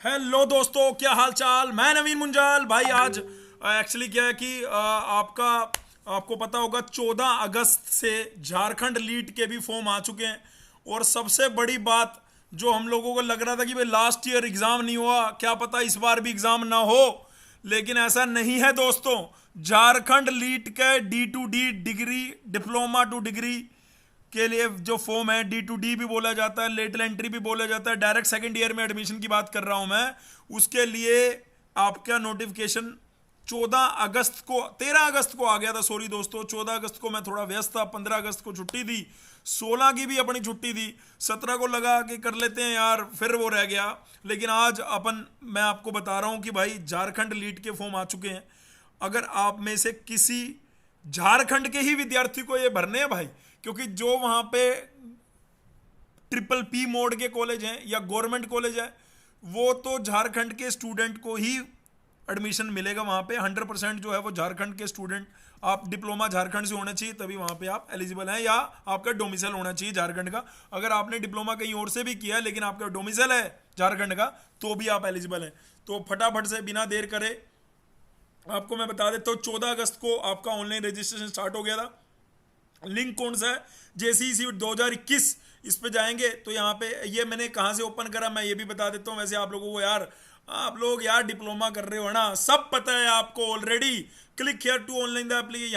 Hello दोस्तों, क्या हाल चाल। मैं नवीन मुंजाल भाई। आज एक्चुअली क्या है कि आपको पता होगा 14 अगस्त से झारखंड लीड के भी फॉर्म आ चुके हैं। और सबसे बड़ी बात, जो हम लोगों को लग रहा था कि भाई लास्ट ईयर एग्जाम नहीं हुआ, क्या पता इस बार भी एग्जाम ना हो, लेकिन ऐसा नहीं है दोस्तों। झारखंड लीड के D2D degree, diploma two degree के लिए जो फॉर्म है, D2D भी बोला जाता है, लेटरल एंट्री भी बोला जाता है, डायरेक्ट सेकंड ईयर में एडमिशन की बात कर रहा हूं मैं। उसके लिए आपका नोटिफिकेशन 14 अगस्त को, 13 अगस्त को आ गया था। सॉरी दोस्तों, 14 अगस्त को मैं थोड़ा व्यस्त था, 15 अगस्त को छुट्टी थी, 16 की भी अपनी छुट्टी थी, 17 को लगा कि कर लेते हैं यार, फिर वो रह गया। लेकिन आज मैं आपको बता रहा हूं कि भाई झारखंड लीड के फॉर्म आ चुके हैं। अगर आप में से किसी झारखंड के ही विद्यार्थी को ये भरने हैं भाई, क्योंकि जो वहां पे ट्रिपल P मोड के कॉलेज हैं या गवर्नमेंट कॉलेज है, वो तो झारखंड के स्टूडेंट को ही एडमिशन मिलेगा वहां पे। 100% जो है वो झारखंड के स्टूडेंट, आप डिप्लोमा झारखंड से होना चाहिए तभी वहां पे आप एलिजिबल हैं, या आपका डोमिसाइल होना चाहिए झारखंड का। अगर आपने डिप्लोमा कहीं और से भी किया है लेकिन आपका डोमिसाइल है झारखंड का, तो भी आप एलिजिबल हैं। तो फटाफट से बिना देर करे आपको मैं बता देता हूँ, 14 अगस्त को आपका ऑनलाइन रजिस्ट्रेशन स्टार्ट हो गया था। लिंक कौन सा है? JCEC 2021, इस पे जाएंगे तो यहाँ पे ये मैंने कहाँ से ओपन करा मैं ये भी बता देता हूँ। वैसे आप लोगों को यार, आप लोग यार डिप्लोमा कर रहे हो ना, सब पता है आपको already. Click here to online the application,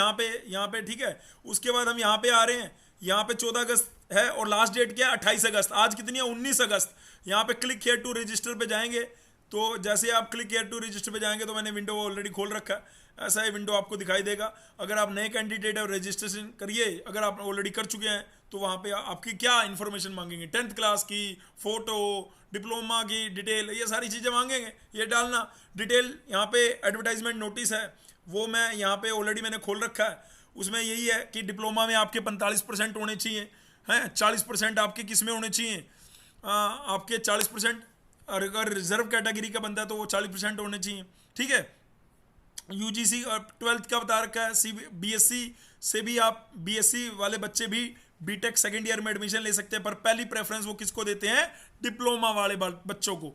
यहाँ पे ठीक है। उसके बाद हम यहाँ पे आ रहे हैं, यहाँ पे 14 अगस्त है और लास्ट डेट क्या है? 28 अगस्त। आज कितनी है? 19 अगस्त। यहाँ पे क्लिक हियर टू रजिस्टर पे जाएंगे, तो जैसे आप क्लिक हियर टू रजिस्टर पे जाएंगे तो मैंने विंडो ऑलरेडी खोल रखा है, ऐसा ही विंडो आपको दिखाई देगा। अगर आप नए कैंडिडेट है, रजिस्ट्रेशन करिए। अगर आप ऑलरेडी कर चुके हैं तो वहाँ पे आपकी क्या इन्फॉर्मेशन मांगेंगे, 10th क्लास की फोटो, डिप्लोमा की डिटेल, ये सारी चीज़ें मांगेंगे, ये डालना डिटेल। यहाँ पे एडवर्टाइजमेंट नोटिस है, वो मैं यहाँ पे ऑलरेडी मैंने खोल रखा है। उसमें यही है कि डिप्लोमा में आपके 45% होने चाहिए हैं, 40% आपके किस में होने चाहिए, आपके 40%। और अगर रिजर्व कैटेगरी का बंदा है तो वो 40% होने चाहिए, ठीक है। UGC और 12th का बता रखा है। BSc से भी आप, BSc वाले बच्चे भी B.Tech सेकेंड ईयर में एडमिशन ले सकते हैं, पर पहली प्रेफरेंस वो किसको देते हैं? डिप्लोमा वाले बच्चों को,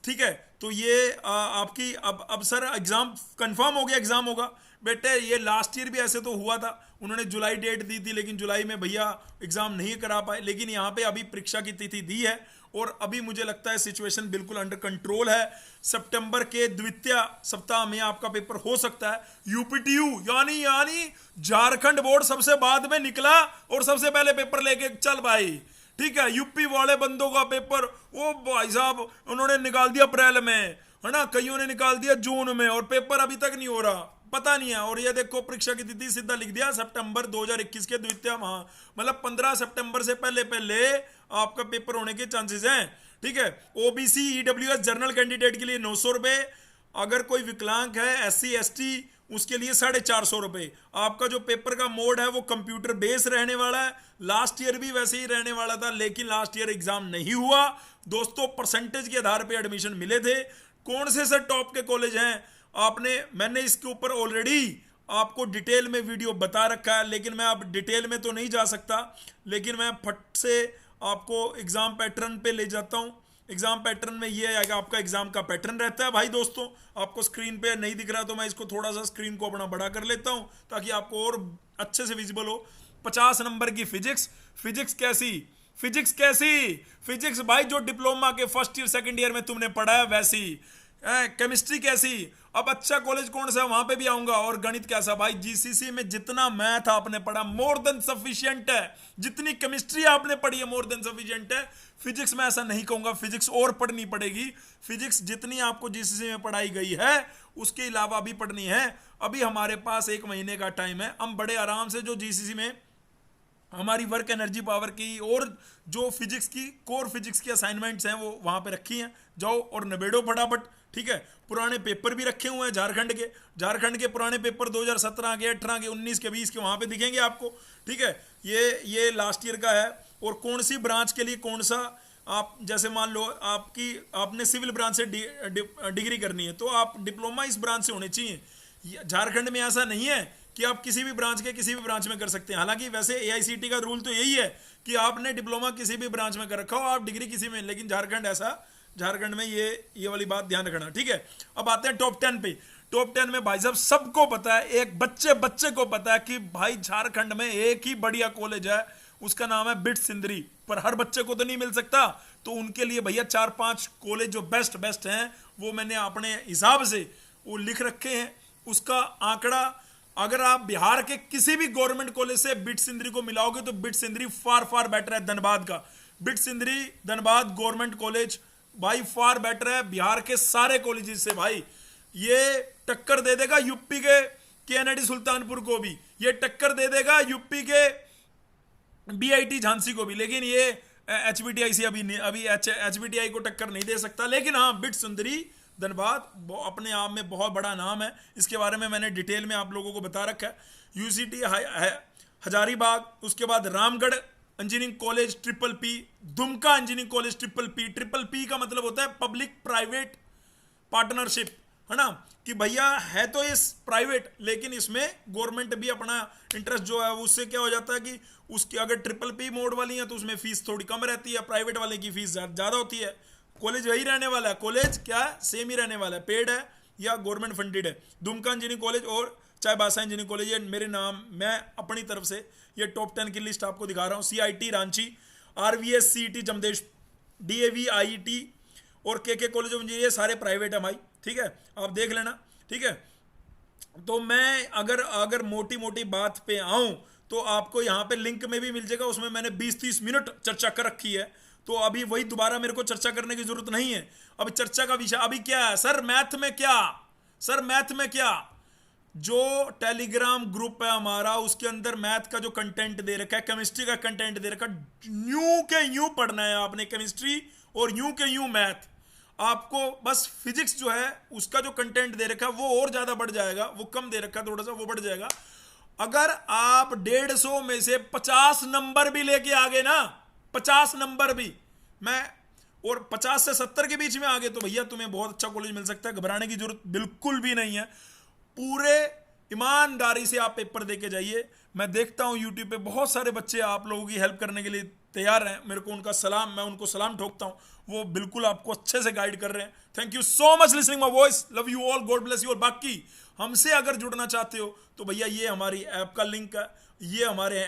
ठीक है। तो ये आपकी अब सर एग्जाम कंफर्म हो गया, एग्जाम होगा बेटे। ये लास्ट ईयर भी ऐसे तो हुआ था, उन्होंने जुलाई डेट दी थी, लेकिन जुलाई में भैया एग्जाम नहीं करा पाए। लेकिन यहाँ पे अभी परीक्षा की तिथि दी है और अभी मुझे लगता है सिचुएशन बिल्कुल अंडर कंट्रोल है। सितंबर के द्वितीय सप्ताह में आपका पेपर हो सकता है। UPTU यानी झारखंड बोर्ड सबसे बाद में निकला और सबसे पहले पेपर लेके चल भाई, ठीक है। यूपी वाले बंदों का पेपर, ओ भाई साहब, उन्होंने निकाल दिया अप्रैल में, है ना, कईयों ने निकाल दिया जून में, और पेपर अभी तक नहीं हो रहा, पता नहीं है। और ये देखो परीक्षा की तिथि सीधा लिख दिया सितंबर 2021 के द्वितीय माह, मतलब 15 सितंबर से पहले पहले आपका पेपर होने के चांसेस हैं, ठीक है। OBC EWS जनरल कैंडिडेट के लिए 900 रुपए, अगर कोई विकलांग है, SC ST, उसके लिए 450 रुपए। आपका जो पेपर का मोड है वो कंप्यूटर बेस रहने वाला है। लास्ट ईयर भी वैसे ही रहने वाला था, लेकिन लास्ट ईयर एग्जाम नहीं हुआ दोस्तों, परसेंटेज के आधार पे एडमिशन मिले थे। कौन से सर टॉप के कॉलेज हैं मैंने इसके ऊपर ऑलरेडी आपको डिटेल में वीडियो बता रखा है, लेकिन मैं अब डिटेल में तो नहीं जा सकता। लेकिन मैं फट से आपको एग्जाम पैटर्न पे ले जाता हूं। एग्जाम पैटर्न में ये है कि आपका एग्जाम का पैटर्न रहता है भाई दोस्तों, आपको स्क्रीन पे नहीं दिख रहा तो मैं इसको थोड़ा सा स्क्रीन को अपना बड़ा कर लेता हूं ताकि आपको और अच्छे से विजिबल हो। 50 नंबर की फिजिक्स कैसी? फिजिक्स भाई जो डिप्लोमा के फर्स्ट ईयर सेकंड ईयर में तुमने पढ़ा है वैसी। केमिस्ट्री कैसी? अब अच्छा कॉलेज कौन सा है वहां पे भी आऊंगा। और गणित कैसा? भाई GCC में जितना मैथ आपने पढ़ा मोर देन सफिशिएंट है, जितनी केमिस्ट्री आपने पढ़ी है मोर देन सफिशिएंट है। फिजिक्स में ऐसा नहीं कहूंगा, फिजिक्स और पढ़नी पड़ेगी। फिजिक्स जितनी आपको GCC में पढ़ाई गई है उसके अलावा भी पढ़नी है। अभी हमारे पास 1 महीने का टाइम है, हम बड़े आराम से जो GCC में हमारी वर्क एनर्जी पावर की और जो फिजिक्स की कोर फिजिक्स की असाइनमेंट्स हैं वो वहां पे रखी हैं, जाओ और नबेड़ो फटाफट, ठीक है। पुराने पेपर भी रखे हुए हैं झारखंड के पुराने पेपर 2017 के, 18 के, 19 के, 20 के वहां पे दिखेंगे आपको, ठीक है। ये लास्ट ईयर का है। और कौन सी ब्रांच के लिए कौन सा, आप जैसे मान लो आपने सिविल ब्रांच से डिग्री करनी है तो आप डिप्लोमा इस ब्रांच से होने चाहिए। झारखंड में ऐसा नहीं है कि आप किसी भी ब्रांच में कर सकते हैं। हालांकि वैसे AICTE का रूल तो यही है कि आपने डिप्लोमा किसी भी ब्रांच में कर रखा हो, आप डिग्री किसी में, लेकिन झारखंड ऐसा झारखंड में, ये वाली बात ध्यान रखना, ठीक है। अब आते हैं टॉप 10 पे। टॉप 10 में भाई साहब सबको पता है, एक बच्चे को पता है कि भाई झारखंड में एक ही बढ़िया कॉलेज है, उसका नाम है बिट्स सिंदरी। पर हर बच्चे को तो नहीं मिल सकता, तो उनके लिए भैया 4-5 कॉलेज जो बेस्ट हैं वो मैंने अपने हिसाब से वो लिख रखे हैं। उसका आंकड़ा, अगर आप बिहार के किसी भी गवर्नमेंट कॉलेज से बिट्स सिंदरी को मिलाओगे तो बिट्स सिंदरी फार बेटर है धनबाद का। Bits Sindri Dhanbad government college भाई फार बेटर है बिहार के सारे कॉलेजेस से। भाई ये टक्कर दे देगा यूपी के केएनडी सुल्तानपुर को भी, ये टक्कर दे देगा यूपी के बीआईटी झांसी को भी, लेकिन ये एचबीटीआई से अभी एचबीटीआई को टक्कर नहीं दे सकता। लेकिन हाँ, बिट्स सिंदरी धनबाद अपने आप में बहुत बड़ा नाम है, इसके बारे में मैंने डिटेल में आप लोगों को बता रखा है। यूसीटी हजारीबाग, उसके बाद Ramgarh engineering college PPP, Dumka engineering college PPP का मतलब होता है पब्लिक प्राइवेट पार्टनरशिप, है ना, कि भैया है तो इस प्राइवेट, लेकिन इसमें गवर्नमेंट भी अपना इंटरेस्ट जो है उससे क्या हो जाता है कि उसकी अगर PPP मोड वाली है तो उसमें फीस थोड़ी कम रहती है, प्राइवेट वाले की फीस ज़्यादा होती है। कॉलेज वही रहने वाला है, कॉलेज क्या है, सेम ही रहने वाला है, पेड है या गवर्नमेंट फंडेड है। दुमका इंजीनियरिंग कॉलेज और चाईबासा इंजीनियरिंग कॉलेज, ये मेरे नाम, मैं अपनी तरफ से ये टॉप 10 की लिस्ट आपको दिखा रहा हूँ। CIT Ranchi, RVS CET जमदेश, DAV IIT और KK कॉलेज ऑफ इंजीनियरिंग, सारे प्राइवेट है भाई, ठीक है, आप देख लेना, ठीक है। तो मैं अगर मोटी बात पे आऊं तो आपको यहाँ पे लिंक में भी मिल जाएगा, उसमें मैंने 20-30 मिनट चर्चा कर रखी है, तो अभी वही दोबारा मेरे को चर्चा करने की जरूरत नहीं है। अब चर्चा का विषय अभी क्या है, सर मैथ में क्या, जो टेलीग्राम ग्रुप है हमारा, उसके अंदर मैथ का जो कंटेंट दे रखा है, केमिस्ट्री का कंटेंट दे रखा है, यूं के यूं पढ़ना है आपने केमिस्ट्री और यूं के यूं मैथ। आपको बस फिजिक्स जो है उसका जो कंटेंट दे रखा है वो और ज्यादा बढ़ जाएगा, वो कम दे रखा है थोड़ा सा, वो बढ़ जाएगा। अगर आप 150 में से 50 नंबर भी लेके आ गए ना, 50 नंबर भी, मैं और 50 से 70 के बीच में आ गए, तो भैया तुम्हें बहुत अच्छा कॉलेज मिल सकता है, घबराने की जरूरत बिल्कुल भी नहीं है। पूरे ईमानदारी से आप पेपर देके जाइए। मैं देखता हूं यूट्यूब पे बहुत सारे बच्चे आप लोगों की हेल्प करने के लिए तैयार हैं, मेरे को उनका सलाम, मैं उनको सलाम ठोकता हूं, वो बिल्कुल आपको अच्छे से गाइड कर रहे हैं। Thank you so much listening my voice, love you all, God bless you. और बाकी हमसे अगर जुड़ना चाहते हो तो भैया ये हमारी ऐप का लिंक है, ये हमारे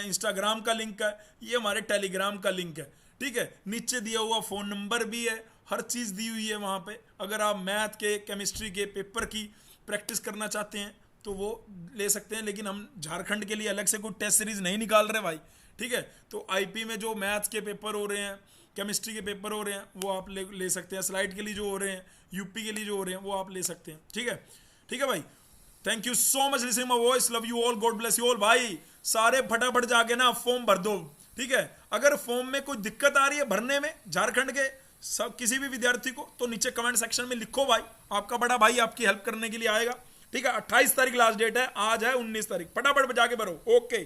इंस्टाग्राम का लिंक है, ये हमारे टेलीग्राम का लिंक है, ठीक है। नीचे दिया हुआ फ़ोन नंबर भी है, हर चीज़ दी हुई है वहाँ पे। अगर आप मैथ के, केमिस्ट्री के पेपर की प्रैक्टिस करना चाहते हैं तो वो ले सकते हैं, लेकिन हम झारखंड के लिए अलग से कोई टेस्ट सीरीज नहीं निकाल रहे भाई, ठीक है। तो आईपी में जो मैथ्स के पेपर हो रहे हैं, केमिस्ट्री के पेपर हो रहे हैं, वो आप ले सकते हैं। स्लाइड के लिए जो हो रहे हैं, यूपी के लिए जो हो रहे हैं, वो आप ले सकते हैं, ठीक है, ठीक है भाई। Thank you so much listening my voice, love you all, God bless you all. भाई सारे फटाफट जाके ना फॉर्म भर दो, ठीक है। अगर फॉर्म में कोई दिक्कत आ रही है भरने में झारखंड के सब किसी भी विद्यार्थी को, तो नीचे कमेंट सेक्शन में लिखो भाई, आपका बड़ा भाई आपकी हेल्प करने के लिए आएगा, ठीक है। 28 तारीख लास्ट डेट है, आज है 19 तारीख, फटाफट जाके भरो, ओके।